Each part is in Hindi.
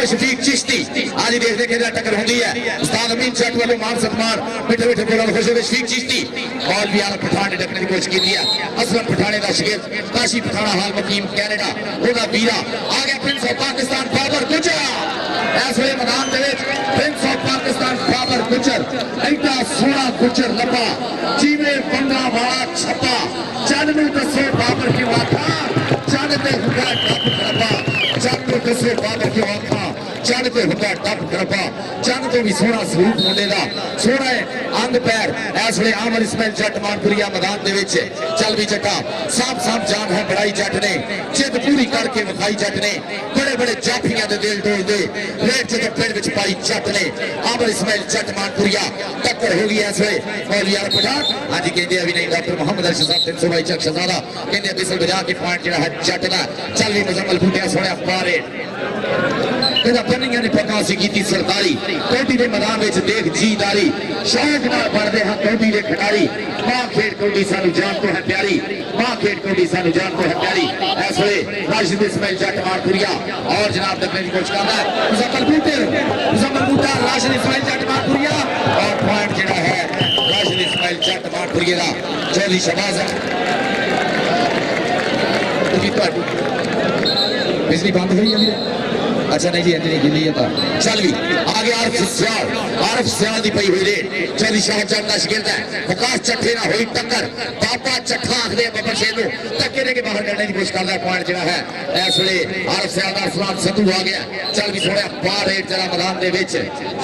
आमिर शफीक चिश्ती आज ही देखते कि टक्कर होती है उस्ताद अमीन जट वालों मान सतमान मिठे मिठे बोल खुश हो शफीक चिश्ती और भी आलम पठान ने डकने की कोशिश की है असलम पठाने का शिगिर्द काशी पठाना हाल मकीम कैनेडा ओदा वीरा आ गया प्रिंस ऑफ पाकिस्तान बाबर गुजर इस वे मैदान दे विच प्रिंस ऑफ पाकिस्तान बाबर गुजर एडा सोहना गुजर लबा जिवें बंगा वाला छप्पा चंद नूं दसो बाबर की वाथा चंद ते हुंदा टप करबा चंद नूं दसो बाबर की वाथा चंद ते हुंदा टप करबा चंद तो भी सोहना स्वरूप मुंडे दा सोहना है अंग पैर इस वे आमर इस्माइल जट मानपुरिया मैदान दे विच चल भी जट्टा साफ साफ जान है बड़ाई जट ने जिद पूरी करके विखाई जट ने बड़े बड़े जाफियां दे दिल तोड़ दे रेट जब पिंड विच पाई जट ने आमर इस्माइल जट मानपुरिया टक्कर हो गई इस वे मौलवी यार पठान आज कहते अभी नहीं डॉक्टर मोहम्मद अर्शद साहब 300 भाई चक शहजादा कहते बिसल बजा के पॉइंट जो है जट दा चल भी मुजम्मल बूटिया सोने अखबार है बनिया ने पकासी की सरदारी कोटी के मैदान में देख जीदारी शौक नाल बढ़ते हैं कोटी के खिडारी मां खेड कोटी सानू जान तो है प्यारी मां खेड कोटी सानू जान तो है प्यारी इस वे राशिद इस्माइल जट मानपुरिया और जनाब दखने की कोशिश करता है मुजम्मल बूटा राशिद इस्माइल जट मानपुरिया और पॉइंट जो है राशिद इस्माइल जट मानपुरिया का चौधरी शहबाज बिजली बंद हुई है अच्छा नहीं जी नहीं गिली है चल भी आगे आरफ सियाल दी पई हुई रेड चली शाहजान का शिगिर्द है वकास चट्ठे ना हुई टक्कर बाबा चट्ठा आखदे बबर शेर नु टक्के के बाहर डरने की कोशिश करदा है पॉइंट जेड़ा है इस वे आरफ सियाल दा असलाम सतू आ गया चल भी थोड़ा पार रेड जरा मैदान दे विच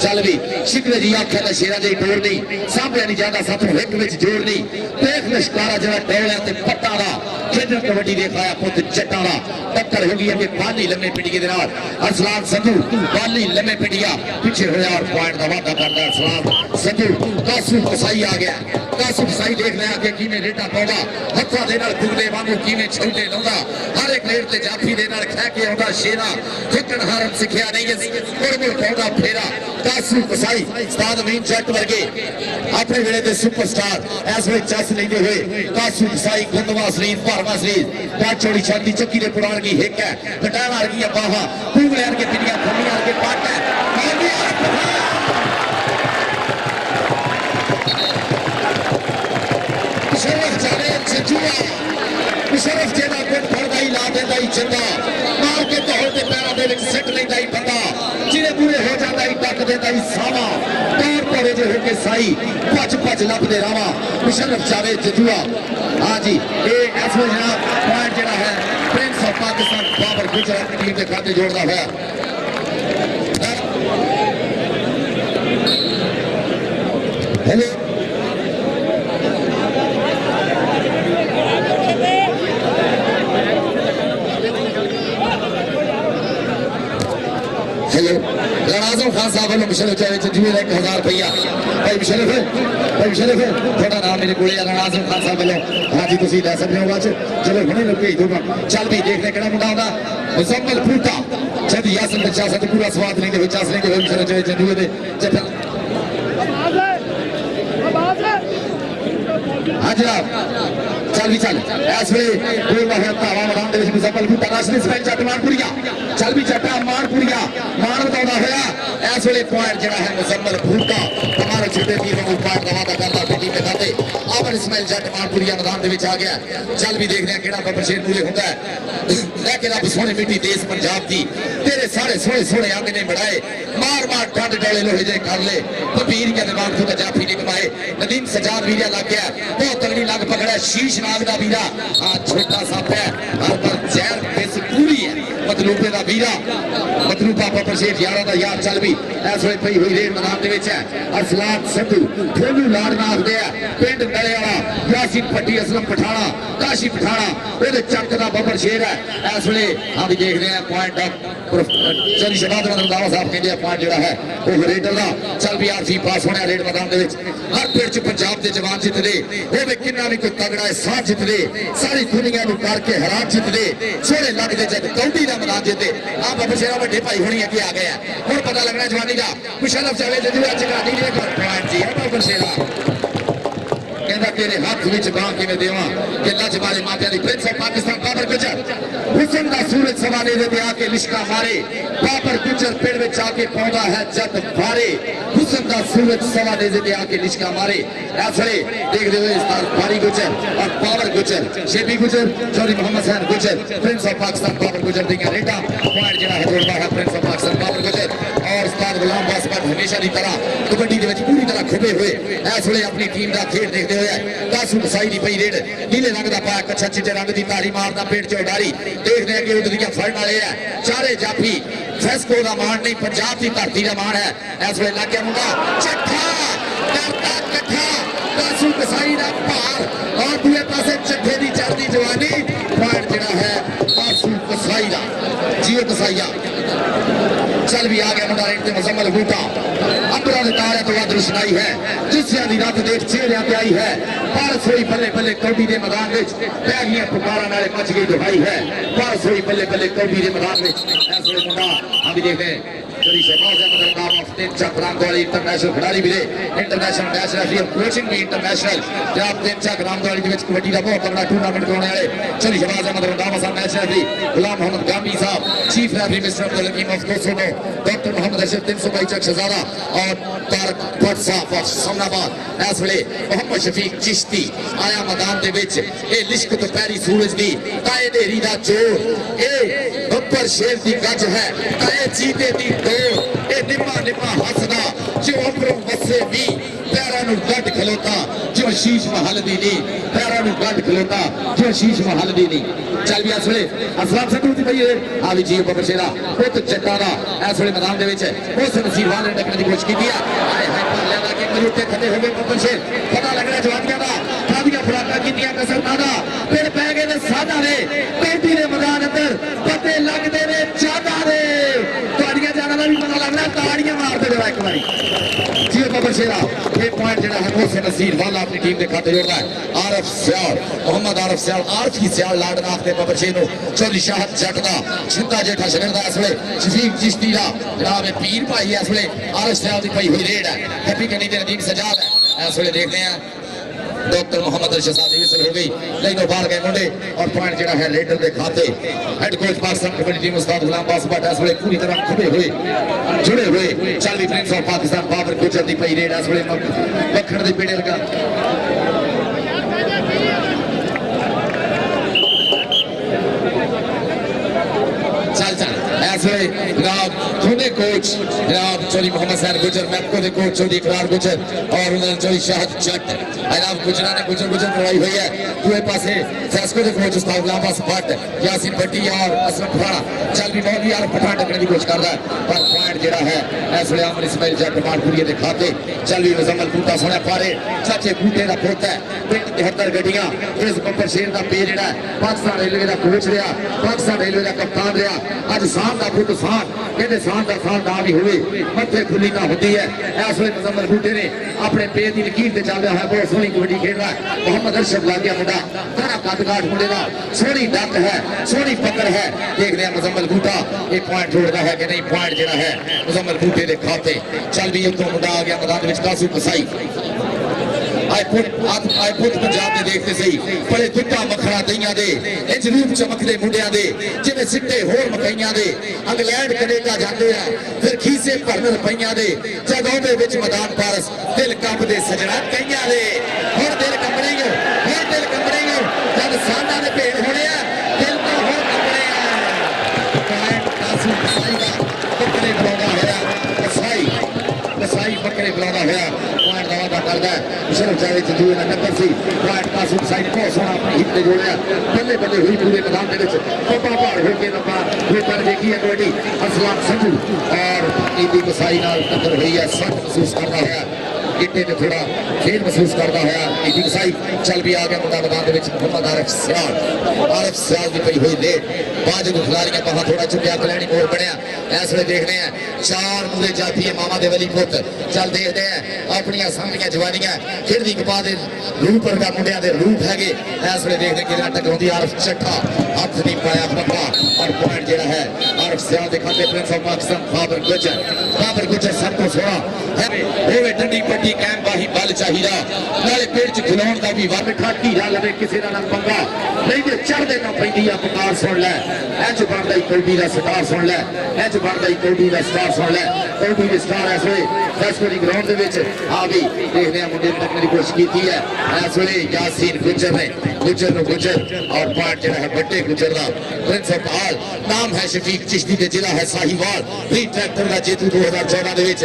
चल भी शिकरे जी आखे दा शेरा दी टोर नहीं सामने नहीं जांदा सतू हिक विच जोड़ नहीं देख लश्कारा जरा टोलिया ते पट्टा दा खेडन कबड्डी दिखाया पुत जट्टा दा टक्कर हो गई है कि पानी लम्मे पिटिए दे नाल अरसलान सदू बाली लम्मे पिटिया पीछे होया और पॉइंट का वादा करता अरसलान सदू कासू कसाई आ गया कासू कसाई देख रहा कि किवें रेटा पाउंदा हत्था दे नाल बुगले वांगू किवें छौटे लाउंदा हर एक रेट ते जाफी दे नाल खा के आउंदा शेरा ठिकण हारन सिखिया नहीं गुड़ पाउंदा फेरा कासू कसाई उस्ताद अमीन जट वर्गे अपने वेले दे सुपरस्टार इस वे चस लेंदे हुए कासू कसाई गुंदवा सलीम भरवा सलीम पांच चौड़ी छाती चक्की दे पुराण की हिक है कटाना वर्गी बाहा कुंगले के पिटिया फलियां के पाट है मुशर्रफ जावेद सजुआ मुशर्रफ जेदा गुट फड़दा ही ला देंदा ही चंगा मार के तोड़ के पैरां दे विच सिट लैंदा ही बंदा जिने पूरे हो जांदा ही टक देंदा ही सावा तौर पड़े जे होके साई भज लभदे रावा मुशर्रफ जावेद सजुआ हां जी ये इस वे जनाब पॉइंट जेड़ा है प्रिंस ऑफ पाकिस्तान बाबर गुजर अपनी टीम के खाते जोड़दा होया हेलो हेलो आजम खान साहब वालों मुशर्रफ जावेद जुए 1000 रुपया भाई मुशर्रफ थोड़ा नाम मेरे को आजम खान साहब वालों हाँ जी तुम लै सकते हो बाद चलो हुणे लोग भेज दूंगा चल भी देखने केड़ा मुंडा आंदा मुजम्मल बूटा जब यासन बच्चा सा पूरा स्वाद लेंगे हुए चस लेंगे हुए मुशर्रफ जावेद जुए दे जब हाँ जनाब चल भी चल इस वे गोल है धावा मैदान दे विच मुजम्मल बूटा राशिद इस्माइल जट मानपुरिया चल भी जट्टा मानपुरिया मान बताउंदा होया इस वे पॉइंट जेड़ा है मुजम्मल बूटा हमारे छोटे तीर को पॉइंट का वादा करदा टीम के खाते आमर इस्माइल जट मानपुरिया मैदान दे विच आ गया चल भी देखदे हैं केड़ा बबर शेर पूरे हुंदा है लेकिन रब सोहनी मिट्टी देश पंजाब दी तेरे सारे सोहने सोहने अंग ने बढ़ाए मार मार डंड डाले लोहे जे कर ले पीर के दिमाग को जाफी ने कमाए नदीम सजाद वीरा लग गया बहुत तगड़ी लग पकड़ा शीश नाग दा वीरा छोटा सा है हर पर जहर बेस पूरी है मतलूबे दा वीरा मतलूबा बबर शेर यारा दा यार चल भी इस वे पई हुई रेड मैदान दे विच है अरसलान सद्धू ठोलू लाड़ नाखदे आ पिंड नले वाला यासीन पट्टी असलम पठाना काशी पठाना ओदे चक दा बबर शेर है इस वे हम भी देख रहे हैं पॉइंट ऑफ चली शबाद रंधावा साहब कहते पॉइंट जेड़ा है वो रेडर दा चल भी आरसी पास होने रेड मैदान दे विच हर पिंड च पंजाब दे जवान जितदे होवे किन्ना भी कोई तगड़ा है साथ जितदे सारी दुनिया नु करके हरा जितदे सोहने लगदे जद कौडी दा मैदान जिते आ बबर शेरा वड्डे भाई होनी अगे आ गया हुण पता लगना जवानी दा मुशर्रफ जावेद जुआ चगानी दे पॉइंट जी है बबर शेरा कहता तेरे हाथ विच बां किवें देवां कि लज मारे मापियां दी प्रिंस ऑफ पाकिस्तान बाबर गुजर हुसन दा सूरज सवाने दे आके लिशका मारे बाबर गुजर पेड़ विच आके पौंदा है जद भारे हुसन दा सूरज सवाने दे आके लिशका मारे ऐसले देखदे हुए उस्ताद भारी गुजर और बाबर गुजर शेबी गुजर चौधरी मोहम्मद हसन गुजर प्रिंस ऑफ पाकिस्तान बाबर गुजर दी रेटा पॉइंट जेड़ा है जोड़दा है प्रिंस ऑफ पाकिस्तान बाबर गुजर और उस्ताद गुलाम बास पर हमेशा की तरह कबड्डी दे विच पूरी तरह खुबे हुए इस वेले अपनी टीम का खेल देखते हुए कासू कसाई की पई रेड नीले रंग का पाया कच्छा चिट्टे रंग की तारी मारदा पेट च उडारी देखते हैं कि उधरियां फड़न वाले है चारे जाफी फेस्को का मान नहीं पंजाब की धरती का मान है इस वेले लग गया मुंडा चट्ठा करता कट्ठा कासू कसाई का भार और दूसरे पासे चट्ठे की चढ़ती जवानी पॉइंट जिहड़ा है कासू कसाई का जियो कसाईया चल भी आ गया मुंडा रेट ते मुजम्मल बूटा अंबरा दे तारे तो वध रोशनाई है जिसियां दी रात देख चेहरियां ते आई है पारस होई बल्ले बल्ले कौडी दे मैदान विच पै गईयां पुकारां नाले मच गई दुहाई है पारस होई बल्ले बल्ले कौडी दे मैदान विच ऐसे मुंडा हम भी देखते हैं चली शहबाज अहमद नाम ऑफ तीन चक रामगढ़ इंटरनेशनल खिलाड़ी भी इंटरनेशनल मैच रेफरी और कोचिंग भी इंटरनेशनल जनाब तीन चक रामगढ़ के विच कबड्डी का बहुत तगड़ा टूर्नामेंट कराने वाले चली शहबाज अहमद नाम of match referee Ghulam Mohammad Gami साहब chief referee mister Abdul Hakim of 209 doctor Mohammad Ashraf 322 Chak Shahzada और तारक भट्ट साहब ऑफ समनाबाद इस वेले मोहम्मद शफीक चिश्ती आया मैदान दे विच ए लिश्क तो पैरी सूरज दी काए देरी दा जोर ए बब्बर शेर दी गज है काए चीते दी डोर ए निम्मा निम्मा हसदा जो अमरों वसे भी पैरां नूं गड्ड खलोता जो शीश महल दी नी पैरां नूं गड्ड खलोता जो शीश महल दी नी चल भी इस वेले असलाम संधू दी पई आ भी जी बब्बर शेरा पुत चट्टा दा इस वेले मैदान दे विच उस नसीब वाले ने डकने दी कोशिश कीती है हाय हाय पर लेदा के मरूते खड़े हो गए बब्बर शेर पता लग रहा जवानियां दा कादियां फराका कीतियां कसरतां दा फिर पै गए ने सादा दे कौडी दे मैदान अंदर पते लगदे ने जादा दे तुहाडियां जाना दा भी पता लगना ताड़ियां मारदे जरा एक बारी जी बब्बर शेरा ये पॉइंट जेड़ा है मोहसिन नसीर वाला अपनी टीम के खाते जोड़दा है आरफ सियाल मोहम्मद आरफ सियाल आरफ की सियाल लाडनाथ दे बब्बर शेर नु चौधरी शाहद जट दा छिंदा जेठा शहर दा इस वेले शफीक चिश्ती दा जनाब पीर भाई इस वेले आरफ सियाल दी पई हुई रेड है हैप्पी कनी दे नदीम सजाद है इस वेले देखते हैं डॉक्टर मोहम्मद अरशद साहब विसल हो गई लाइनों बाहर गए मुंडे और पॉइंट जेड़ा है रेडर दे खाते head coach Pakistan kabaddi team Ustad Ghulam बास भट्ट इस वेले पूरी तरह खुले हुए जुड़े हुए चल भी प्रिंस ऑफ पाकिस्तान बाबर गुजर दी पई रेड इस वेले मक्खण दे पेड़े लगा चल चल ऐसे जनाब खुदे कोच जनाब चौधरी मोहम्मद सैन गुजर मैपको दे कोच चौधरी इकरार गुजर और उन्होंने चौधरी शाहद जट जनाब गुजरा ने गुजर गुजर करवाई हुई है दूसरे पासे फैसको दे कोच उस्ताद गुलाम बास भट्ट यासीन भट्टी और असलम फराड़ा चल भी मौलवी यार पठान टकने की कोशिश करता है पर पॉइंट जेड़ा है इस वेले अमर इस्माइल जट मानपुरी दे खाते चल भी मुजम्मल बूटा सोने पारे चाचे बूटे दा पुੱਤ है पिंड 73 गड्डियां इस बब्बर शेर दा पे जेड़ा पाकिस्तान रेलवे दा कोच रहा पाकिस्तान रेलवे दा कप्तान रहा अज शान का पुत शान कहते शान का शान ना भी हुए मथे खुली ना होती है इस वेले मुजम्मल बूटे ने अपने पे की लकीर से चल रहा है बहुत सोहनी कबड्डी खेल रहा है मोहम्मद अरशद ला गया मुंडा बड़ा कदकाठ मुंडे का सोहनी डक है सोहनी पकड़ है देखते हैं मुजम्मल बूटा एक पॉइंट जोड़ता है कि नहीं पॉइंट जेड़ा है मुजम्मल बूटे के खाते चल भी उतो मुंडा आ गया मैदान में कासू कसाई आए पुत पंजाब दे देखते सही बड़े दुद्धा मखड़ा दईयां दे इंज रूप चमकदे मुंडियां दे जिवें सिट्टे होर मकईयां दे इंग्लैंड कनेडा जाते हैं फिर खीसे भरन रुपईयां दे जगहों दे विच मैदान पारस दिल कंबदे सजना कईयां दे हुण दिल कंबणे जद साना दे भेड़ होने आ दिल तो होर कंबणे आ पॉइंट कासू कसाई दा बकरे बुलाउंदा होया कसाई बकरे बुलाउंदा होया पॉइंट दा वादा करदा है सिर्फ चाहे चंदूए का नंबर सी पॉइंट कासू कसाई ने बहुत सोहना अपनी हिट ते जोड़िया बल्ले बल्ले हुई पूरे मैदान दे विच कोपा भार होके नंबर पर देखी है कबड्डी असलाम संधू और ईदी कसाई नाल टक्कर हुई है सख्त महसूस करदा होया गिट्टे ते थोड़ा खेल महसूस करता है ईदी कसाई चल भी आ गया मुंडा मैदान दे विच मोहम्मद आरफ सियाल दी पई हुई लेट बाजू खिलाड़ियां बाहर थोड़ा चुकिया कलैनी मोड़ बनया इस वे देखते हैं चार मुंडे जाती है मामा दे वली पुत चल देखते हैं अपनी सामने जवानियां खिड़दी कपा दे रूप वर्गा मुंडिया दे रूप हैगे इस वे देखते कि टकराउंदी आरफ चट्ठा हाथ नहीं पाया पक्का और पॉइंट जेड़ा है आरफ सियाल दे खाते प्रिंस ऑफ पाकिस्तान बाबर गुजर सब तो सोहना है डंडी पट्टी भी कैम बाही बल चाहिए नाले पेड़ च खिलाउण दा भी वन ठाटी रा लवे किसी दा ना पंगा नहीं ते चढ़दे ना पैंदी आ पुकार सुन ले इंज बनदा ही कौडी दा स्टार सुन ले इंज बनदा ही कौडी दा स्टार सुन ले कौडी दे स्टार इस वे फैसकोरी ग्राउंड दे विच आ भी देखदे आ मुंडे तकने दी कोशिश कीती है इस वे यासीन गुजर ने गुजर नो गुजर और पार्ट जो है बट्टे गुजर दा प्रिंस ऑफ ऑल नाम है शफीक चिश्ती दे जिला है साहिवाल प्री ट्रैक्टर दा जेतू 2014 दे विच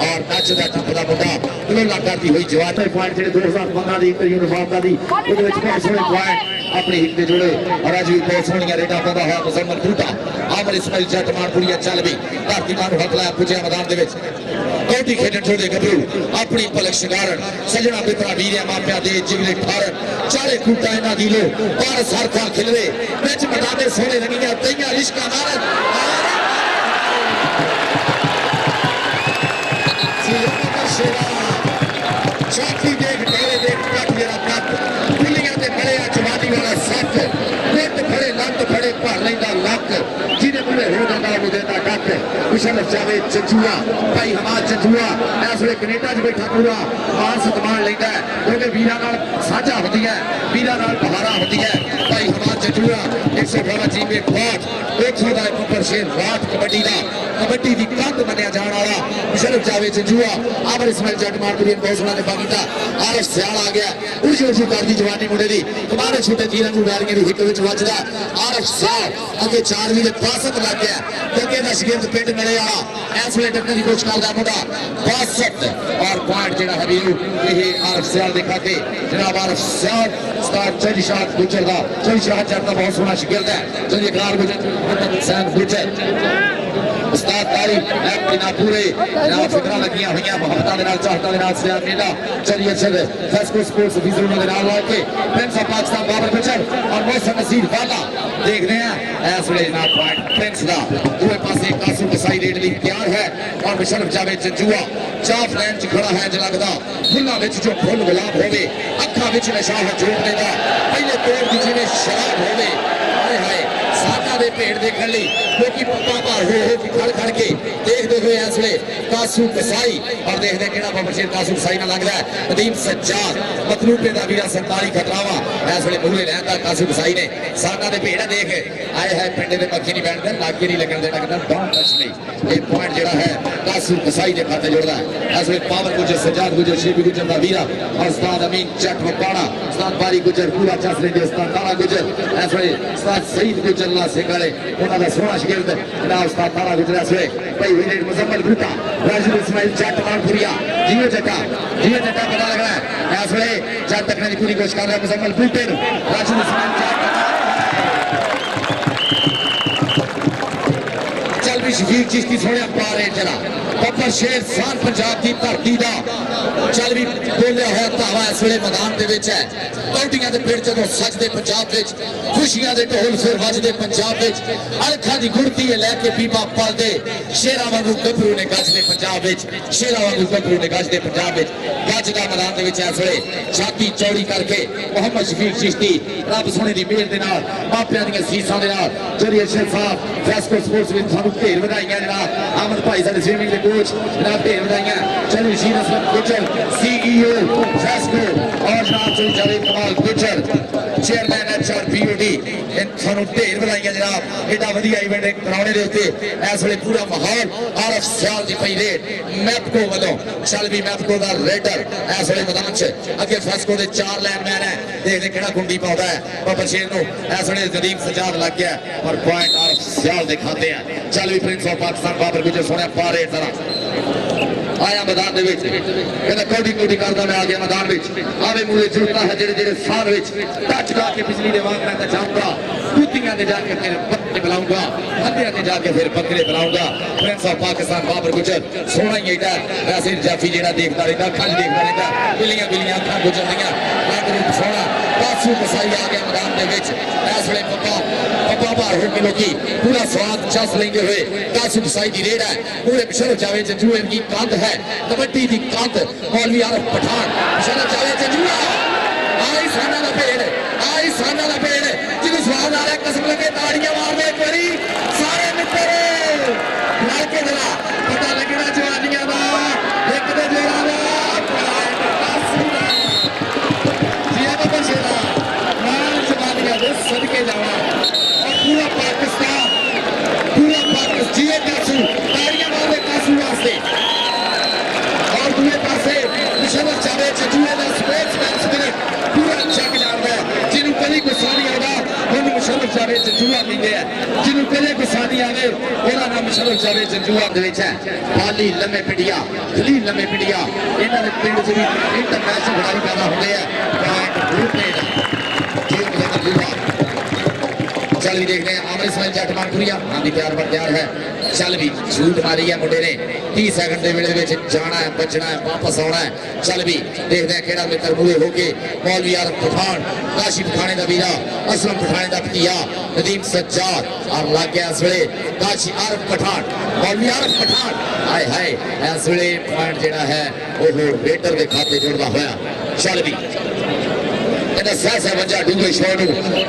और नचदा टपदा मुंडा लोला करदी हुई जवान पॉइंट जेडे 2015 दी यूनिफॉर्म दा दी ਉਹਦੇ ਵਿੱਚ ਬਹੁਤ ਸੋਹਣੇ ਪੁਆਇੰਟ अपने हिट के जुड़े और अज भी बहुत सोहनिया रेडा पाता है मुजम्मल बूटा आमर इस्माइल जट मानपुरिया चल भी धरती मां हक लाया पुजा मैदान के कौटी खेडन छोड़े गभरू अपनी पलक शिंगारन सजना पितरा वीरिया मापिया दे जिगले ठारन चाले कूटा इन्हां दी लो पार सरखा खिलवे विच मैदान सोहने रंगियां तईयां रिश्का मारन चौथी देख डेरे देख कट जरा कट बिल्लियां ते बड़े जवानी वाला सट पेट फड़े लंत फड़े भर लेंदा लक जिने पूरे हो जांदा वो देंदा डक कुशल जावे चंचूआ भाई हमार चंचूआ इस वे कनेडा च बैठा पूरा मान सतमान लेंदा क्योंकि वीरां नाल साझा होंदी है वीरां नाल बहारा होंदी है भाई हमार चंचूआ 118 जीबी फाट देखो दा ऊपर शेर रात कबड्डी दा कबड्डी दी कंध मन्या जाण वाला कुशल जावे चंचूआ आमर इस्माइल जट मारपुरी बहुत सोहना ने बाकीता आरफ सियाल आ गया उर्जू उर्जू करदी जवानी मुंडे दी कमारे छोटे तीरां नूं वैरियां दी हिट विच वजदा आरफ सियाल अगे 4 वी दे पासत लग गया क्योंकि दा शिगिर्द पिंड नड़े वाला इस वे टक्कर दी कोशिश करदा मुंडा पासत और पॉइंट जेड़ा है वीरू यह आरफ सियाल दे खाते जनाब आरफ सियाल स्टार चलिशात गुजर दा चलिशात जट दा बहुत सोहना शिगिर्द है चलिए इकरार गुजर हुसैन गुजर उस्ताद तारी ना पूरे जनाब फिक्रा लगियां हुई मोहब्बत के नाल चाहता के नाल सियार मेला चलिए चल फेस्को स्पोर्ट्स विजन के नाल लाके प्रिंस ऑफ पाकिस्तान बाबर गुजर और मोहसिन नसीर वाला देख रहे हैं इस वे जनाब पॉइंट प्रिंस दा दूसरे पासे कासिम कसाई रेड ली तैयार है और मुशर्रफ जावेद चंचूआ चाफ लाइन च खड़ा है ज लगदा फुल्लां विच जो फुल गुलाब होवे अखां विच नशा है जोड़ देदा पहले तोड़ दी जिवें शराब होवे हाय हाय सादा दे भेड़ देखण लई क्योंकि पप्पा भार हो के खड़ खड़ के देखते हुए इस वे कासू कसाई और देखते केड़ा बबरशेर कासू कसाई ना लगदा है नदीम सज्जाद मतलूबे दा वीरा 47 खतरावा इस वे मूले रहंदा कासू कसाई ने सादा दे भेड़ देख आए है पिंड दे पक्की नहीं बैठदे लागे नहीं लगन देना कहंदा डोंट टच मी ये पॉइंट जेड़ा है कासू कसाई दे खाते जोड़दा है इस वे पावर गुजर सज्जाद गुजर शेबी गुजर दा वीरा और उस्ताद अमीन चट मकाना उस्ताद बारी गुजर पूरा चस लेंदे उस्ताद तारा गुजर इस वे उस्ताद सईद गुजर ला सिंगाले उन्हां दा सोहना शिगिर्द जनाब उस्ताद तारा गुजर इस वे भाई विनेट मुजम्मल बूटा राजू इस्माइल जट मानपुरिया जियो जटा पता लग रहा है इस वे जट तकने की पूरी कोशिश कर रहा है मुजम्मल बूटे राजू इस्माइल जट चल भी शफीक चिश्ती सोने पारे चला बब्बर शेर शान पंजाब की धरती दा चल भी बोलिया होया धावा इस वे मैदान दे विच है कौटियां दे पिंड जदों सजदे पंजाब विच खुशियां दे ढोल फिर वजदे पंजाब विच अणखां दी गुड़ती लैके पीपा पलदे शेरां वांगू गभरू ने गजदे पंजाब विच शेरां वांगू गभरू ने गजदे पंजाब विच गजदा मैदान दे विच इस वे छाती चौड़ी करके मोहम्मद शफीक चिश्ती रब सोने दी मेहर दे नाल मापियां दी सीसां दे नाल जरिए शेर साहब फेस्को स्पोर्ट्स विच थानू ढेर वधाइयां जनाब अहमद भाई साडे स्विमिंग दे कोच जनाब ढेर वधाइयां चलो शीर असलम गुजर सीईओ फेस्को और जनाब चल जावेद कमाल गुजर चेयरमैन एचआर पीओडी थानू ढेर वधाइयां जनाब एडा वधिया इवेंट कराने दे उत्ते इस वेले पूरा माहौल आरफ सियाल दी पई रेड मैपको वलों चल भी मैपको दा रेडर इस वेले मैदान च अगे फेस्को दे 4 लाइनमैन है देखदे केड़ा कुंडी पाउंदा है बाबर शेर नु इस वेले नदीम सजाद लग गया और पॉइंट आरफ सियाल दे खाते हैं चल भी प्रिंस ऑफ पाकिस्तान बाबर गुजर सोने पारे तरह आया मैदान दे विच कहंदा कोडी कोडी करदा मैं आ गया मैदान विच आवे मूले जुड़ता है जेड़े जेड़े साल विच टच ला के बिजली दे वांग मैं जाऊंगा कुत्तियां दे जाके फिर बकरे बुलाऊंगा हत्या दे जाके फिर बकरे बुलाऊंगा प्रिंस ऑफ पाकिस्तान बाबर गुजर सोना ही एटा वैसे जाफी जेड़ा देखदा रहंदा खल देखदा रहंदा बिलियां बिलियां अखां गुजरदियां रंग रूप सोना कासू कसाई आ गया मैदान दे विच इस वेले पप्पा बाहर होके लोकी पूरा स्वाद चस लेंदे हुए कासू कसाई दी रेड है पूरे मुशर्रफ जावेद चंचूए की कंध है कबड्डी दी कंध मौलवी आरफ पठान मुशर्रफ जावेद चंचूआ आई साना दा पेड़ जिन्हों स्वाद आ रहा कसम लगे ताड़ियां मारने एक बारी सारे मित्र लड़के जरा पता लगना जवानियां दा एक दे जेड़ा जावेद जंजूआ कहते हैं जिन्होंने कदे गुस्सा नहीं आवे उहदा नाम मुशर्रफ जावेद जंजूआ दे विच है पाली लम्मे पिंडिया खलील लम्मे पिंडिया इन्हां दे पिंड च भी इंटरनेशनल खिडारी पैदा होंदे हैं पॉइंट ग्रुप ने चल भी देखते हैं आमिर इस्माइल जट मानपुरिया हाँ भी तैयार पर तैयार है चल भी छूट मारी है मुंडे ने 30 सेकंड के वेले में जाना है बचना है वापस आना है चल भी देखते हैं केड़ा मित्र मूवे होके मौलवी आरफ पठान काशी पठाने का वीरा असलम पठाने का भतीजा नदीम सज्जाद और लग गया इस वेले काशी आरफ पठान मौलवी आरफ पठान हाय हाय इस वेले पॉइंट जेड़ा है वो वेटर के खाते जोड़ता होया चल भी सहसा वजा डूंगे शोर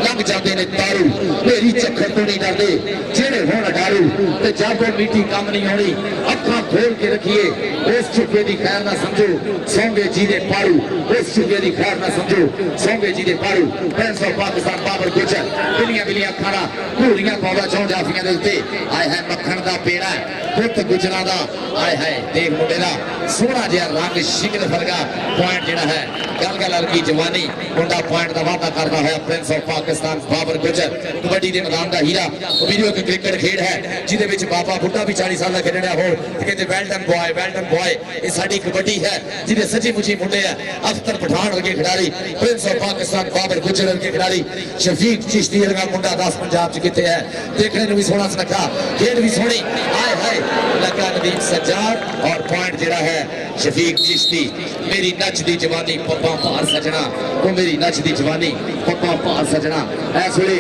लंघ जाते ने तारू मेरी चक्कर तो नहीं डरते जेड़े होण डारू ते जागो मीठी कम नहीं होनी अखां खोल के रखिए उस चुके दी खैर ना समझो सौंगे जी दे पारू उस चुके दी खैर ना समझो सौंगे जी दे पारू फ्रेंड्स ऑफ पाकिस्तान बाबर गुजर बिलियां बिलियां खाना घोड़ियां पौधा चौं जाफियां दे उत्ते आए है मक्खण दा पेड़ा पुत गुजरा दा आए है देख मुंडे दा सोहना जिहा रंग शिकल फरगा पॉइंट जेड़ा है गल गल लड़की जवानी मुंडा पॉइंट का वादा करता है प्रिंस ऑफ पाकिस्तान बाबर गुजर कबड्डी के मैदान का हीरा वीडियो एक क्रिकेट खेड है जिहदे बाबा बुढ़ा भी 40 साल का खेडना हो कहते वेल्डन बॉय ये साडी कबड्डी है जिहदे सची मुची मुंडे है अख्तर पठान वर्गे खिडारी प्रिंस ऑफ पाकिस्तान बाबर गुजर वर्गे खिडारी शफीक चिश्ती वर्गा मुंडा 10 पंजाब च किथे है देखने में भी सोहना सुनखा खेड भी सोहनी आए हाय लगा नदीम सज्जाद और पॉइंट जेड़ा है शफीक चिश्ती मेरी नचदी जवानी पप्पा भार सजना वो मेरी नचदी जवानी पप्पा भार सजना इस वेले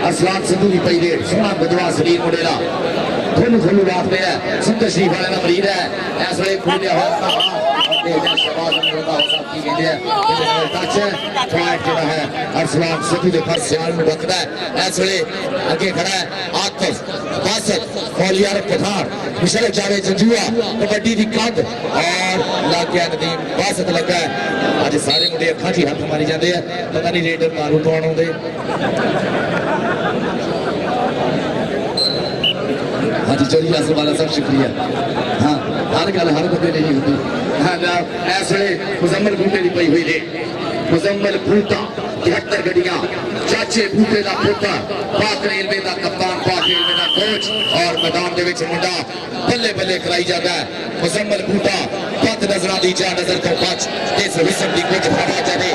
असलान सिद्धू की पई दे सोहना बदवा शरीर मुंडेला खोलू खोलू रात पे है सुंदर शरीफ वाले का मरीज है इस वेले खुले हो अरसलान सिद्धू के फर्श सियाल में रखता है इस वेले अगे खड़ा है आतिफ बासत मौलियार पठान मुशर्रफ जावेद जंजूआ कबड्डी की कंध और लागिया नदीम बासत लगा है आज सारे मुंडे अखां च हाथ मारी जाते हैं पता नहीं रेडर मारू पाउण आउंदे हाँ जी चौधरी यासर वाला सब शुक्रिया हाँ हर गल हर बंदे नहीं होती हाँ इस वे मुजम्मल बूटे की पई हुई ने मुजम्मल बूटा 73 गड्डियां चाचे बूटे का पोता पाक रेलवे का कप्तान पाक रेलवे का कोच और मैदान के विच मुंडा बल्ले बल्ले कराई जाता है मुजम्मल बूटा पत नजर दी जा नजर तो बच इस विस्म की कुछ हवा जाने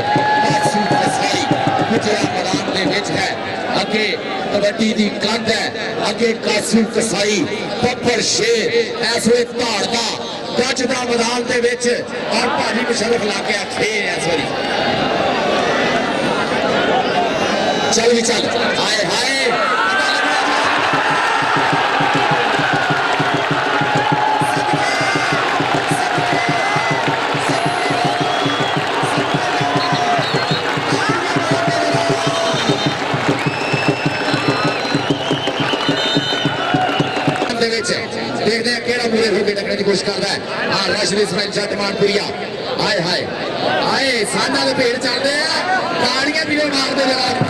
मैदान के विच है अगे कबड्डी की कंध है अगे कासू कसाई पप्पर शेर इस वे धाड़दा गज का मैदान के विच और भाजी मुशर्रफ ला के खेल इस बारी चल भी चल आए हाय देखते हैं केड़ा मूले होके टकने की कोशिश करता है हाँ राशिद इस्माइल जट मानपुरिया आए हाय आए साना के भेड़ चलते हैं ताड़ियां भी मारते जनाब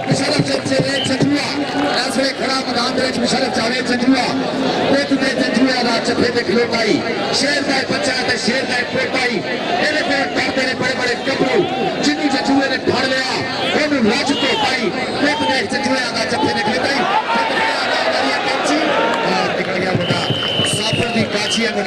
मुशर्रफ जंजूआ इस वे खड़ा मैदान में मुशर्रफ जावेद जंजूआ पुत ने जंजूआ का चफे ते खलोताई शेर का बच्चा ते शेर का पोताई ਇਹਦੇ पे करते ने बड़े बड़े कपड़ू जिन्नू जंजूए ने फड़ लिया ਉਹਨੂੰ ਲੱਜ ਤੋਂ ਪਾਈ ਪੁੱਤ ਨੇ ਜंजूआ का चफे ते खलोताई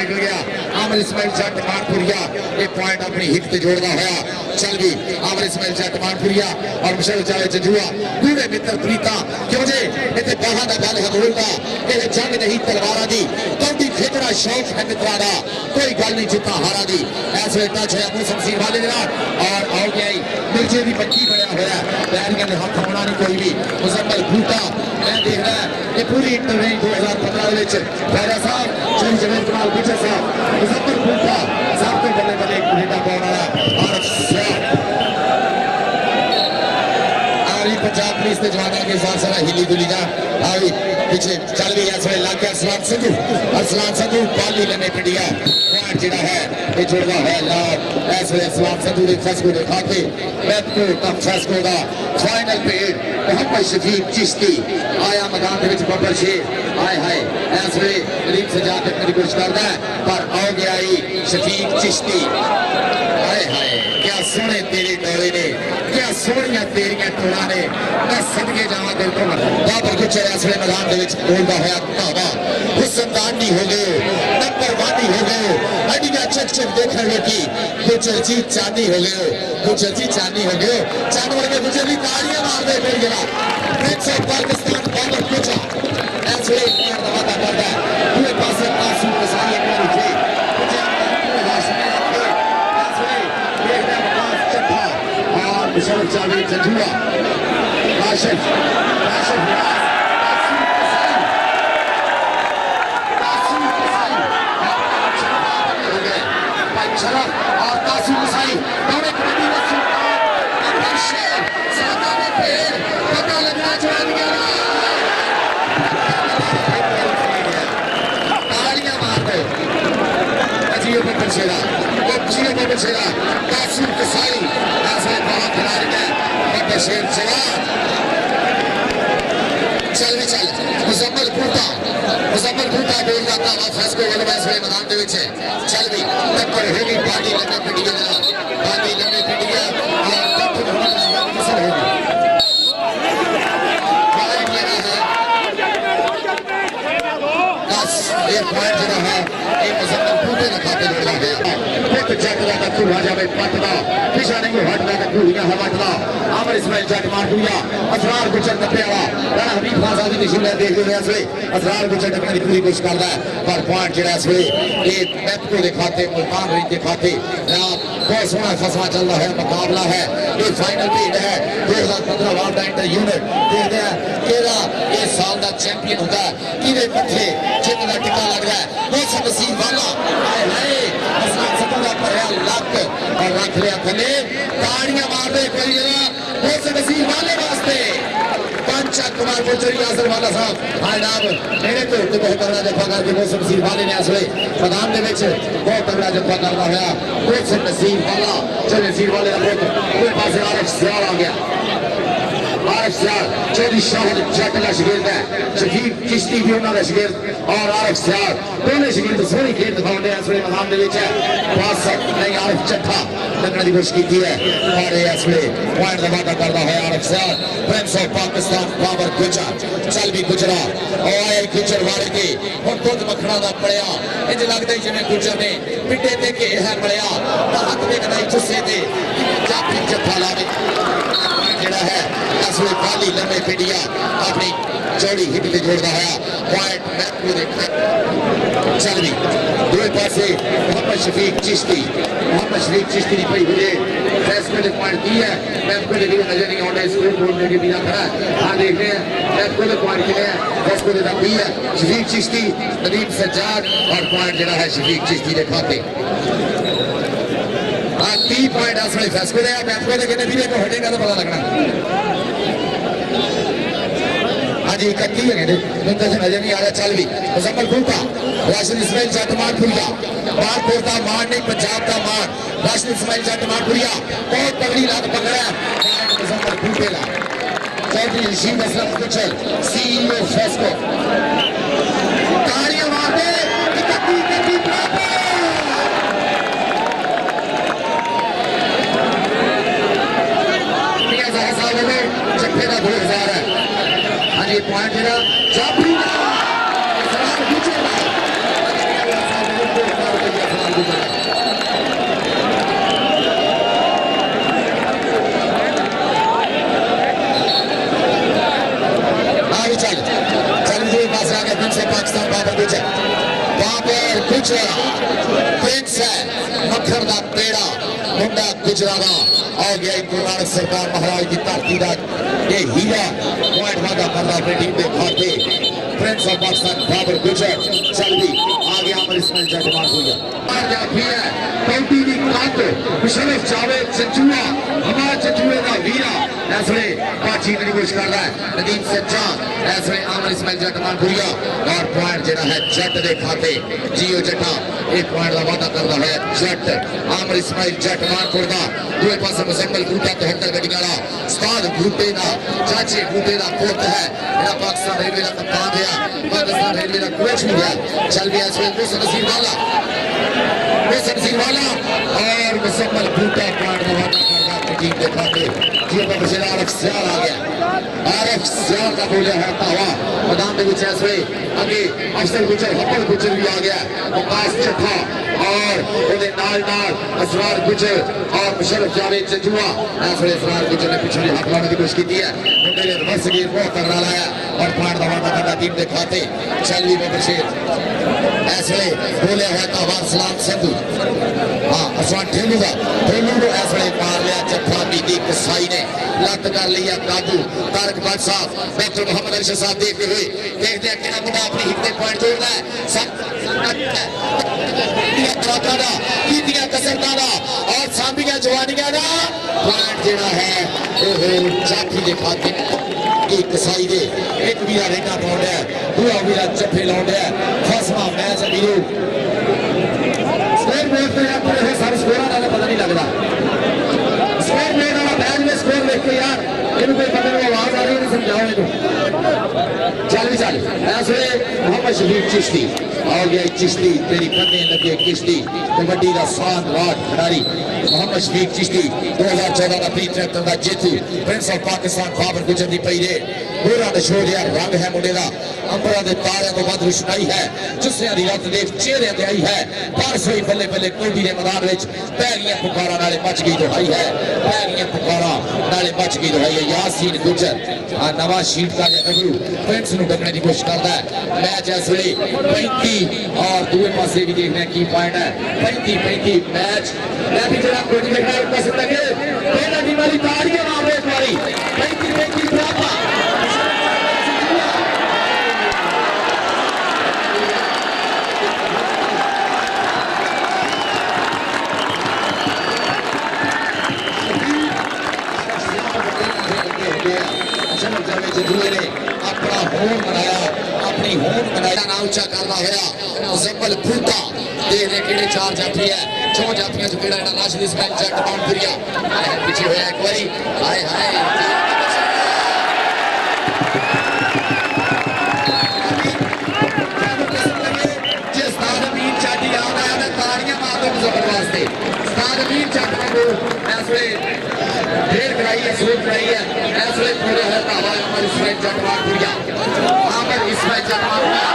निकल गया आमिर इस्माइल जट मानपुरिया ये पॉइंट अपनी हिट से जोड़ता होया चल भी आमिर इस्माइल जट मानपुरिया और मुशर्रफ जावेद जंजूआ पूरे मित्र प्रीता क्यों जे इतने बाहां दा गल हदूरदा ये जंग नहीं तलवारां दी कौडी खेचना शौक है मित्रा दा कोई गल नहीं जिता हारा दी ऐसे टच है अबू शमसीर वाले दे नाल और आओ गया मिर्जे दी बच्ची बनया होया बैरियां दे हाथ होना नहीं कोई भी मुजम्मल बूटा मैं देख रहा ये पूरी इंटरवेंट 2015 विच खैरा साहब चल जवेद कमाल गुजर साहब मुजम्मल बूटा सब तो बल्ले बल्ले एक कनेडा पाउण वाला और आरी पंजाब पुलिस के जवानों के साथ सारा हिली दुली जा आई पीछे चल भी ऐसे लाके अरसलान संधू पाली लेने पिटिया पॉइंट जेड़ा है ये जोड़दा है लाल ऐसे अरसलान संधू ने फसको दिखा के बैठो कप फसको दा फाइनल पेड मोहम्मद शफीक चिश्ती आया मैदान के विच बब्बर शेर आए हाय ऐसे गरीब सजा करने की कोशिश करता है पर आओ गया शफीक चिश्ती आए हाय क्या सोने तेरे डोले ने क्या सोहनिया तेरिया टोड़ा ने मैं सदके जावा दिल तो बाबर गुजर इसलिए मैदान के विच बोलदा होया धावा हुसनदानी हो गए नंबर 1 हो गए अडिया चक चक देखने लोगी गुजर जी चांदी हो गए गुजर जी चांदी हो गए चांद वर्गे गुजर जी तालियां मार दे फिर गिरा प्रिंस ऑफ पाकिस्तान बाबर गुजर ऐसे मार दवाता करदा है पूरे पासे कासिम कसाई एक बार उठे Michelle Javid Jadua, Rashid, शेर जवान चल भी चल मुजम्मल भूटा बोल जाता है फैसले वाले मैच में मैदान दे विच चल भी टक्कर होगी पार्टी लगे पिटिया पार्टी लगे पिटिया और टक्कर होगी किसर होगी बस ये पॉइंट जो है ये मुजम्मल भूटे ने खाते लगा गया फिर जट का तू राजा में पटना पिछा नहीं हटना का कुड़ियां हटना आमर इस्माइल जट मार दिया असरार गुजर नपे वाला राणा हबीब आजादी की शिमला देख रहे हैं इसलिए असरार गुजर टकने की पूरी कोशिश करता है पर पॉइंट जेड़ा इसलिए ये मैप को दिखाते मुल्तान रेंज दिखाते बहुत सोहना फसा चल रहा है मुकाबला है ये फाइनल भीड़ है 2015 वर्ल्ड इंटर यूनिट देखते हैं केड़ा इस साल का चैंपियन होता है किने मथे जित का टिका लग रहा है वो नसीब वाला हाय हाय असरार सतुला भरया लक और रख लिया थले ताड़ियां मार दे कोई जरा वो नसीब वाले वास्ते पंचा कुमार गुजरी आसर वाला साहब हाय नाम मेरे तो बहुत तगड़ा जफा करके वो नसीब वाले ने असले मैदान दे विच बहुत तगड़ा जफा करदा होया वो नसीब वाला जो नसीब वाले का बहुत कोई पासे आरफ सियाल आ गया आरफ सियाल चौधरी शाहिद जट का शागिर्द है शफीक चिश्ती भी उन्होंने शागिर्द और आरफ सियाल दोनों शागिर्द सोहनी खेल दिखाते हैं इसलिए मैदान दे विच पास नहीं आरफ चट्ठा लगने की कोशिश की है और ये असले पॉइंट का वादा करता है आरफ सियाल प्रिंस ऑफ पाकिस्तान बाबर गुजर चल भी गुजरा और आए गुजर वाले के और दुध मखना का पड़िया इंज लगता है जिवें गुजर ने पिंडे ते के है पड़िया हाथ देखना जुस्से ते जाफी जफा लावे जेड़ा है असले काली लंबे पिंडिया अपनी चौड़ी हिट पे जोड़ता है पॉइंट मैच को देखते चल भी दो पासे मोहम्मद शफीक चिश्ती की भाई मुझे फैसले ने पॉइंट दी है मैच को लेके नजर नहीं आने स्कोर बोर्ड में भी खड़ा है हां देख रहे हैं मैच को पॉइंट कितने हैं फैसले ने दी है शफीक चिश्ती नदीम सज्जाद और पॉइंट जेड़ा है शफीक चिश्ती के खाते 30 पॉइंट असले फैसले ने मैच को लेके भी को हटेगा तो पता लगना आज 31 है मुझे नजर नहीं आ रहा चल भी मुजम्मल भूटा राशिद इस्माइल जट मानपुरिया बात बोलता मान नहीं पंजाब का मान राशिद इस्माइल जट मानपुरिया बहुत तगड़ी लात पकड़ा है मुजम्मल भूटे का चौधरी रशीद असलम कुचल सीईओ फेस्को तालियां मारते जफ्फे का 2000 है हाँ जी पॉइंट जरा जाफरी पाकिस्तान बाबर गुजरा प्रिंस है मक्खर का पेड़ा मुंडा गुजरा का आ गया गुरु नानक सरकार महाराज की धरती का ये हीरा पॉइंट वादा करना अपनी टीम के खाते प्रिंस ऑफ पाकिस्तान बाबर गुजर चल भी आ गया अमर इस्माइल जट मार हुई कौटी की कद मुशर्रफ जावेद चचुआ हमारा चचुए का वीरा ऐसे बातचीत की कोशिश कर रहा है नदीम सज्जाद ऐसे आमर इस्माइल जट मानपुरिया और पॉइंट जेड़ा है जट दे खाते जियो जटा एक पॉइंट का वादा कर रहा है जट आमर इस्माइल जट मानपुर का दूसरे पास मुजम्मल बूटा 73 गड्डियां उस्ताद बूटे का चाचे बूटे का पुत्र है मेरा पाकिस्तान रेलवे का कप्तान है पाकिस्तान रेलवे का कोच भी है चल भी ऐसे नसीब वाला और मुजम्मल बूटा पॉइंट का वादा कर रहा है टीम दिखाते जी बशेर आरफ सियाल आ गया आरफ सियाल का बोलिया है तावा मैदान में कुछ ऐसे आगे अफसल गुजर हब्बल गुजर भी आ गया वकास चट्ठा और ਉਹਦੇ ਨਾਲ असरार गुजर और मुशर्रफ जावेद जजुआ ऐसे असरार गुजर ने पिछले हाथ लाने की कोशिश की है मुंडे ने रिवर्स गियर बहुत तगड़ा लाया और फाड़ दवाना करना टीम के खाते चलवी बशेर ऐसे बोले है तावार सलाम संधू हां असवान ठेलू को ऐसे मार लिया चट्ठा बीती कसाई ने लत कर लिया काबू तारक भट्ट साहब डॉक्टर मोहम्मद अरशद साहब देखते हुए देखते हैं कि मुंडा अपनी हिट पे पॉइंट जोड़ना है और सामिया जवानिया का पॉइंट जेड़ा है वो चाठी दिखाते एक कसाई दे एक वीरा रेटा पाउंड है दूसरा वीरा चप्पे लाउंड है फसवा मैच अभी स्कोर बोर्ड पे यार पूरे सारे स्कोर वाला पता नहीं लगता स्कोर बोर्ड वाला मैच में स्कोर देख के यार इनको कोई पता नहीं आवाज आ रही है समझाओ इनको चल ऐसे मोहम्मद शफीक चिश्ती और गया चिश्ती तेरी कन्ने लगे किश्ती कबड्डी का शान रात खिलाड़ी मोहम्मद शफीक चिश्ती 2014 का प्री ट्रैक्टर का जेतू प्रिंस ऑफ पाकिस्तान बाबर गुजर दी पई रे पूरा नशोर यार रंग है मुंडे दा अंबरा दे तारे तो बद रुशनाई है जुस्सियां दी रात देख चेहरे ते आई है पास हुई बल्ले बल्ले कोडी दे मैदान विच पहलियां पुकारा नाले मच गई दुहाई है पहलियां पुकारा नाले मच गई दुहाई है यासीन गुजर आ नवा शीट का गबरू प्रिंस नु डकने की कोशिश करता है मैच इस वेले 35 और दूसरे पासे भी देखना की पॉइंट है 35 मैच मैं भी जरा कोडी देखना पसंद लगे पहला टीम वाली ताड़ियां मारो एक बारी 35 बराबर अपना होम बनाया अपनी होम बनाया नाम ऊंचा करना होया मुजम्मल फूटा देखने केड़े चार जाफी है चौ जाफियां जो केड़ा एड़ा राशिद इस्माइल जट बाउंड्रिया पीछे होया एक बारी हाय हाय जिस तारमीर चाटी आ रहा है ताड़ियां मार दो मुजम्मल वास्ते तारमीर चाटी को ऐसे ढेर कराई है सूट कराई है ऐसे पूरे है तावा अमर इस्माइल जट बाउंड्रिया अमर इस्माइल जट बाउंड्रिया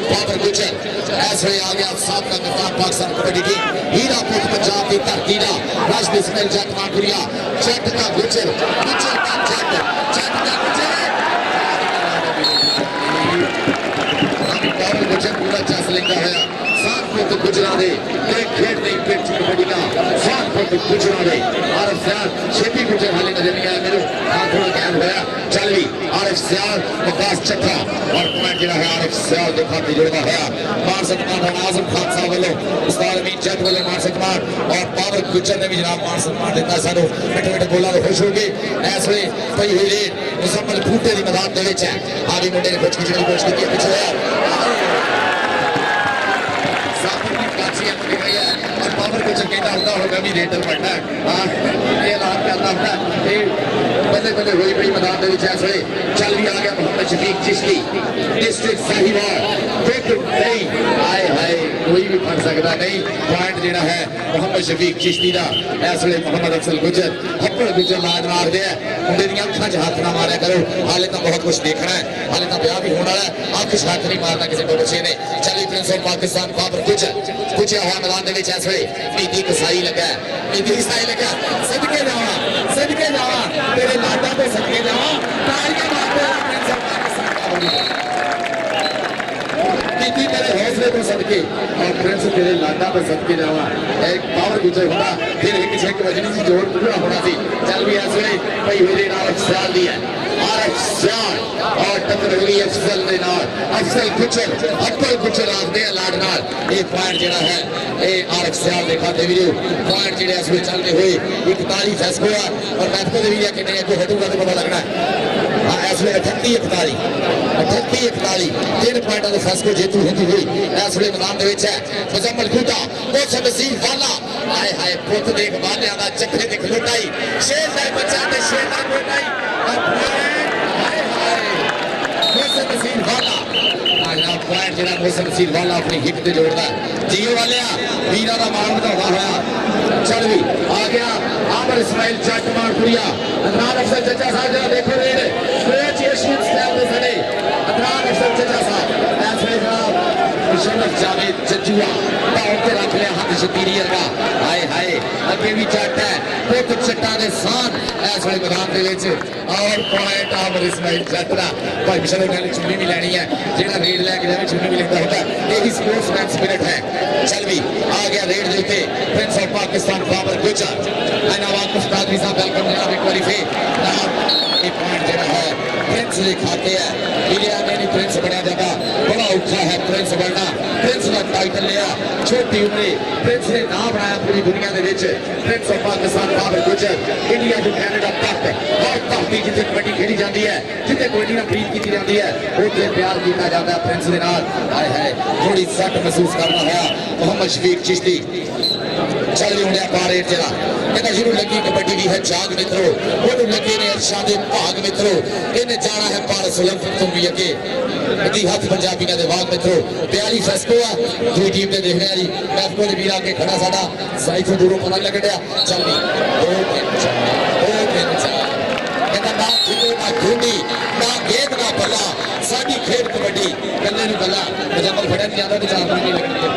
बाबर गुजर ऐसे आ गया साबका कप्तान पाकिस्तान कबड्डी टीम हीरा पुत पंजाब की धरती का राशिद इस्माइल जट मानपुरिया जट का गुजर गुजर का जट जट का गुजर बाबर गुजर पूरा चस लेता है सात पुत गुजरा दे एक खेड नहीं पिच कबड्डी का सात पुत गुजरा दे आरफ सियाल शेपी गुजर हाले नजर नहीं आया मेरे हाथ थोड़ा गैप होया चल भी आरफ सियाल वकास चट्ठा और पॉइंट जेड़ा है आरफ सियाल दे खाते जोड़दा होया मान सत्कार आजम खान साहब वालों उस्ताद अमीन जट वाले मान सत्कार और बाबर गुजर ने भी जनाब मान सत्कार देता सानू मिठे मिठे बोला तो खुश हो गए ऐसे पई हुई रेड मुजम्मल फूटे दी मैदान दे विच है आगे मुंडे ने कुछ की कोशिश की पीछे और बाबर गुजर कहता होगा भी रेडर बनना है ऐलान करना होगा बल्ले बल्ले हुई पई मैदान दे विच ऐसे चल भी आ गया मोहम्मद शफीक चिश्ती डिस्ट्रिक्ट साहिवाल फिट नहीं आए हाय कोई भी फड़ सकता नहीं पॉइंट जेड़ा है मोहम्मद शफीक चिश्ती दा इस वेले मोहम्मद अफसल गुजर हब्बल गुजर लाज मारदे है मुंडे दी अखां च हाथ ना मारिया करो हाले तो बहुत कुछ देखना है हाले तो ब्याह भी होने वाला है अख छात नहीं मारना किसी को बच्चे ने चली प्रिंस ऑफ पाकिस्तान बाबर गुजर पूछा हुआ मैदान दे विच इस वेले नीति कसाई लगा नीति कसाई लगा सदके जावा तेरे लाडा पे सदके जावा तालियां मारते प्रिंस ऑफ पाकिस्तान नीति तेरे हौसले पे सदके और प्रिंस तेरे लाडा पे सदके जावा एक पावर गुजर होना फिर एक छक वजनी सी जोड़ पूरा होना सी चल भी ऐसे भाई हुई नाल सियाल दी है आरफ सियाल और टक्कर हुई अफसल दे नाल अफसल गुजर हब्बल गुजर आखदे लाड नाल ये पॉइंट जेड़ा है ये आरफ सियाल दे खाते वीडियो पॉइंट जेड़े इस वेले चलते हुए 41 है स्कोर और मैच को वीडियो कितने को हटूगा तो पता लगना है हां इस वे 38-41 3 पॉइंटों के फर्स्ट को जेतू होती हुई इस वे मैदान है मुजम्मल खूटा मोहसिन नसीर वाला हाय हाय पुत देख वाले का चक्के की खलोटाई शेर का बच्चा ने शेर का खलोटाई हाय हाय मोहसिन नसीर वाला पॉइंट जो मोहसिन नसीर वाला अपनी हिप से जोड़ता जियो वाले वीरा का मान बढ़ावा होया चल भी आ गया आमर इस्माइल जट मानपुरिया अदनान अफसर चचा साहब जरा देखो रेड स्ट्रेच एशियन स्टाइल में खड़े अदनान अफसर चचा साहब ऐसे जनाब मुशर्रफ जावेद जजुआ टाउन पे रख लिया हाथ शतीरियर का हाय हाय अगे भी जट है पुत चट्टा दे सान इस वे मैदान दे विच और पॉइंट आमर इस्माइल जट दा भाई मुशर्रफ ने चुन्नी भी लेनी है जेड़ा रेड लेके जावे चुन्नी भी लेता होता यही स्पोर्ट्समैन स्पिरिट है चल भी आ गया रेड दे उत्ते प्रिंस ऑफ पाकिस्तान बाबर गुजर एंड आवाज मुस्ताद साहब वेलकम जनाब एक बार फिर ये पॉइंट जेड़ा है प्रिंस दे खाते है इंडिया ने नहीं प्रिंस बनया जाता बड़ा औखा है प्रिंस बनना प्रिंस का टाइटल लिया छोटी उम्र प्रिंस ने नाम बनाया पूरी दुनिया के विच प्रिंस ऑफ पाकिस्तान बाबर गुजर इंडिया टू कैनेडा तक हर धरती जिथे कबड्डी खेली जाती है जिथे कबड्डी नाल ब्रीथ की जाती है उत्थे प्यार किया जाता है प्रिंस के नाल हाय हाय थोड़ी सट महसूस करना है मोहम्मद शफीक चिश्ती चल भी उड़िया पारेट जरा कहता शुरू लगी कबड्डी भी है जाग मित्रों ओनू लगे ने अरशाद भाग मित्रों इन्हें जाना है पारस ओलंपिक तुम भी अगे दी हाथ पंजाबी दे वाग मित्रों 42 फेस्को आ दूसरी टीम ने देख रहे हैं जी मैफको दे वीर आके खड़ा साडा साइड से दूरों पता लग गया चल भी 2-3 कहता ना खिलो ना घूंडी ना गेंद ना बल्ला साडी खेड कबड्डी कल्ले नु बल्ला मुजम्मल फड़न नहीं आता तो चार नहीं लगती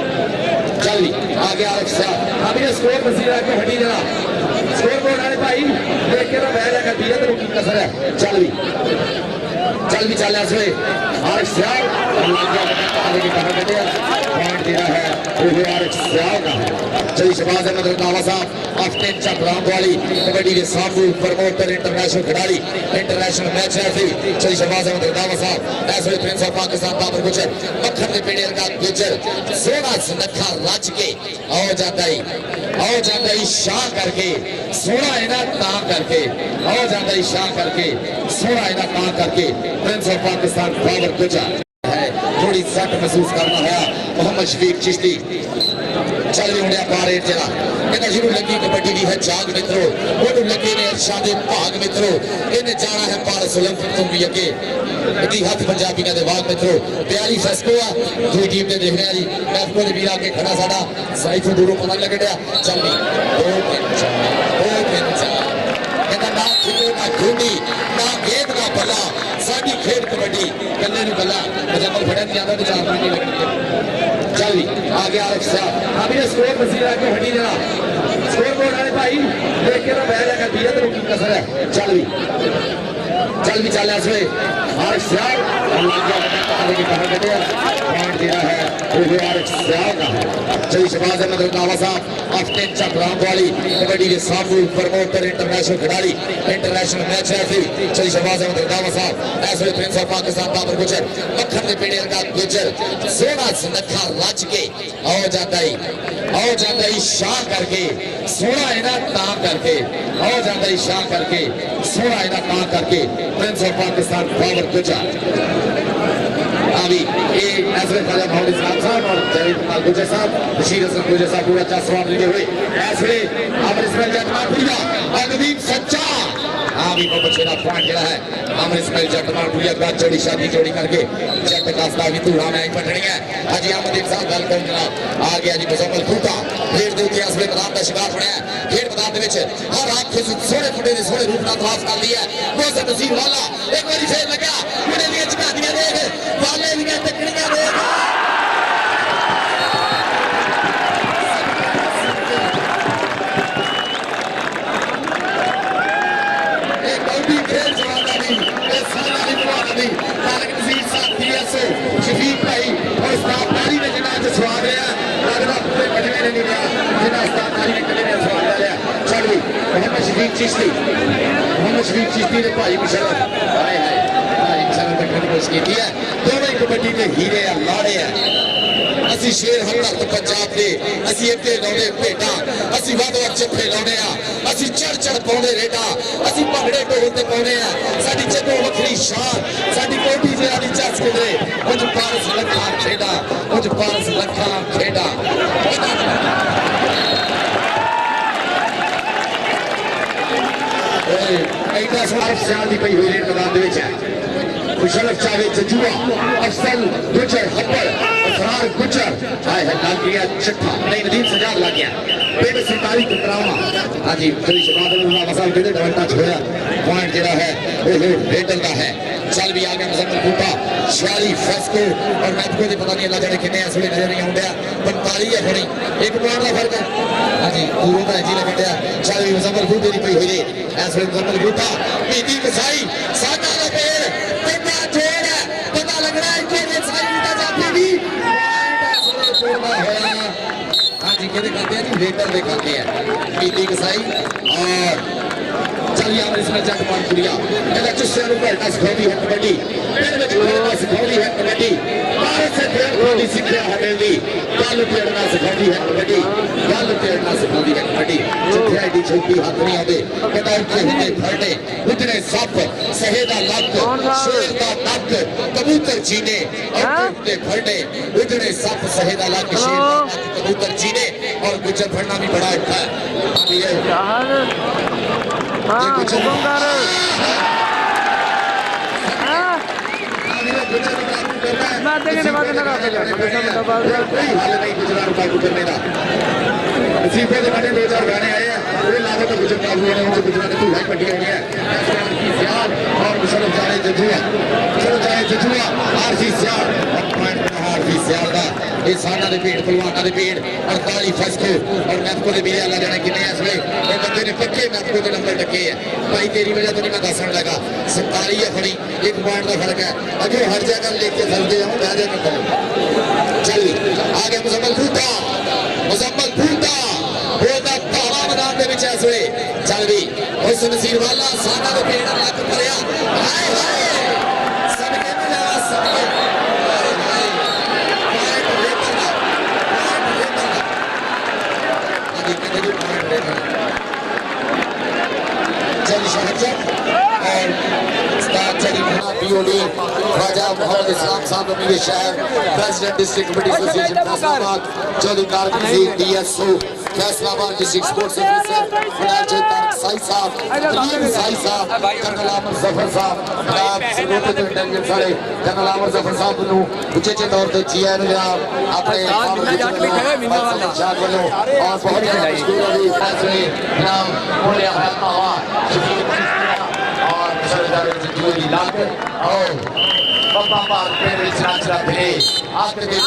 चल भी आ गया अफसर अभी स्कोर मसीह आके हटी जरा स्कोर बोर्ड आने भाई देख के ना बह जाएगा दिया तो की कसर है चल भी चल ऐसे अफसर आगे की कहां बैठे पॉइंट दे रहा है वो अफसर का चलिए शहबाज अहमद रंधावा साहब आफ्टर चक्राम वाली कबड्डी के सामू प्रमोटर इंटरनेशनल खिलाड़ी इंटरनेशनल मैच है चलिए शहबाज अहमद रंधावा साहब ऐसे प्रिंस ऑफ पाकिस्तान बाबर गुजर मक्खन के पेड़े का गुजर सोना सुनखा रच के आओ जाता ही शाह करके सोना इना ता करके आओ जाता ही शाह करके सोना इना ता करके प्रिंस ऑफ पाकिस्तान बाबर गुजर है थोड़ी सट महसूस करना है मोहम्मद शफीक चिश्ती चल भी उड़िया पारेट जरा कहता शुरू लगी कबड्डी भी है जाग मित्रों ओनू लगे ने अरशाद भाग मित्रों इन्हें जाना है पारस ओलंपिक तुम भी अगे दी हाथ पंजाबी दे वाग मित्रों 42 फेस्को आ दूसरी टीम ने देख रहे हैं जी मैफको दे वीर आके खड़ा साडा साइड से दूरों पता लग गया चल भी 2-3 कहता ना खिलो ना घूंडी ना गेंद ना बल्ला साडी खेड कबड्डी कल्ले नु बल्ला मुजम्मल फड़न नहीं आता तो चार नहीं लगती चल भी आ गया अफसर अभी स्कोर मसीह आके हटी जरा स्कोर बोर्ड आने भाई देख के ना बह जाएगा दिया तो की कसर है चल भी चल ऐसे अफसर आगे की कहां बैठे पॉइंट दे रहा है वो अफसर का चलिए शहबाज अहमद रंधावा साहब आफ्टर चक्राम वाली कबड्डी के सामू प्रमोटर इंटरनेशनल खिलाड़ी इंटरनेशनल मैच है चलिए शहबाज अहमद रंधावा साहब ऐसे प्रिंस ऑफ पाकिस्तान बाबर गुजर मक्खन के पेड़े का गुजर सोना सुनखा रच के आओ जाता ही शाह करके सोना इना ता करके आओ जाता ही शाह करके सोना इना ता करके प्रिंस ऑफ पाकिस्तान बाबर गुजर अभी ये ऐसे खाजा मोहम्मद इस्लाम साहब और जहीद कुमार गुजर साहब बशीर हसन गुजर साहब पूरा अच्छा सवाल लिए हुए ऐसे आमर इस्माइल जट मानपुरिया अगदीप सच्चा हाँ भी बहुत अच्छे पॉइंट जरा है आमर इस्माइल जट मानपुरिया का जोड़ी शादी जोड़ी करके जट कास्ता भी तू हमें आई पटनी है हाजी अहमद साहब वेलकम जनाब आ गया जी मुजम्मल खूटा खेड दे उत्ते असले मैदान का शिकार बनया खेड मैदान दे विच हर आंख से सोहने मुंडे दे सोहने रूप नाल तलाश कर लिया मोहसिन नसीर वाला एक बारी फेर लगा मुंडे दी झकादियां देख वाले दी तकड़ियां देख एक कौडी खेल जवाना नहीं ए सारा नहीं बुलाना नहीं तारक नसीर साहब पीएसओ शफीक भाई और उस्ताद नारी ने जिन्ना च स्वाद लिया लगदा पूरे बजवे ने नहीं लिया जिन्ना उस्ताद नारी ने कले ने स्वाद लिया चल भी मोहम्मद शफीक चिश्ती ने भाई मुशर्रफ हाय भाई मुशर्रफ ने कोशिश की है दोनों कबड्डी के हीरे या लाड़े हैं ਅਸੀਂ ਸ਼ੇਰ ਹਮਦਰਦ ਪੰਜਾਬ ਦੇ ਅਸੀਂ ਇੱਥੇ ਲਾਉਣੇ ਭੇਡਾਂ ਅਸੀਂ ਵੱਧ-ਵੱਧ ਚੱਫੇ ਲਾਉਣੇ ਆ ਅਸੀਂ ਚੜ ਪਾਉਂਦੇ ਰੇਡਾ ਅਸੀਂ ਭੰਗੜੇ ਢੋਲ ਤੇ ਪਾਉਂਦੇ ਆ ਸਾਡੀ ਜਦੋਂ ਵੱਖਰੀ ਸ਼ਾਨ ਸਾਡੀ ਕੋਟੀ ਜਿਹੜੀ ਚੱਸ ਕਿਧਰੇ ਕੁਝ ਪਾਰਸ ਲੱਖਾਂ ਖੇਡਾ ਕੁਝ ਪਾਰਸ ਲੱਖਾਂ ਖੇਡਾ ऐसा सोना सियाल की पई हुई रेड मैदान दे विच है मुशर्रफ चावे जजुआ अफसल गुजर हब्बर असरार गुजर हाय है लाग गया छठा नहीं नदीम सजाद लग गया पेड़ सरकारी टकरावा हां जी थोड़ी शुरुआत में मसाल के डबल टच होया पॉइंट जेड़ा है वो रेडर का है चल भी आ गया मुजम्मिल बूटा 46 फस्को और मैथको दे पता नहीं अल्लाह जाने कितने असले नजर नहीं आउंदे 45 है थोड़ी एक पॉइंट का फर्क है हां जी पूरा का जिले बंडिया चल भी मुजम्मिल बूटे दी पई हुई है ऐसे मुजम्मिल बूटा मीठी कसाई सादा दा पेड़ कितना जोड़ है पता लग रहा है कि ये साई बूटा जाती भी पॉइंट असले छोड़ना होया हां जी कहते कहते हैं जी रेडर दे खाते हैं मीठी कसाई और चल यार इसमें जट मान कुड़िया कहता चुस्से नु घटना सिखाई है कबड्डी फिर में खेलना सिखाई है कबड्डी भारत से खेल खोली सीखा है मेरी गल खेलना सिखाई है कबड्डी गल खेलना सिखाई है कबड्डी जिथे एडी छोटी हाथ नहीं आते कहता उठे हुए फरडे उतने सप सहेदा लक शेर का नक कबूतर जीने उठे फरडे उतने सप सहेदा लक शेर का नक कबूतर जीने और गुजर फड़ना भी बड़ा अच्छा है अभी ये नसीबे के बड़े 2-4 गाने आए हैं वो लागत तो गुजर काबू है उनसे गुजरात की हाई पट्टी आई है सियाल और मुशर्रफ जाने जजुआ मुशर्रफ जाने जजुआ आरसी सियाल पॉइंट आरसी सियाल दा ये साना दे भीड़ पहलवाना दे भीड़ 48 फस्को और मैथको दे बीरे अल्लाह जाने कितने असले ये बंदे ने पक्के मैथको के नंबर टके है भाई तेरी वजह तो नहीं मैं दसन लगा 47 है खड़ी एक पॉइंट का फर्क है अगर हर जगह लेके चलते हम जा जा कर चल आगे मुजम्मिल बूटा होगा तारा मैदान दे विच इस वे चल भी उस नसीर वाला साना दे पेड़ लग करया हाय हाय सदके में जावा सदके हाय हाय पॉइंट लेकर अभी कितने जो पॉइंट लेकर चल शहर और उस्ताद चली पियोली ख्वाजा मोहम्मद इस्लाम sahab Amir Shahar president district kabaddi association Faisalabad Chaudhry Karakzir DSO Faisalabad district sports officer Munazir Tarak Sai sahab Kalim Sai साहब कर्नल आमर जफर साहब जनाब सरोते तो इंटेलिजेंस वाले कर्नल आमर जफर साहब ਨੂੰ उचेचे तौर ਤੇ जीएन जनाब ਆਪਣੇ शाद ਵੱਲੋਂ और बहुत मशहूर अभी फैसले जनाब बोलिया है हवा और मुशर्रफ जजुआ लाके और पप्पा पार्क पे नाच रहा थे आज के दिन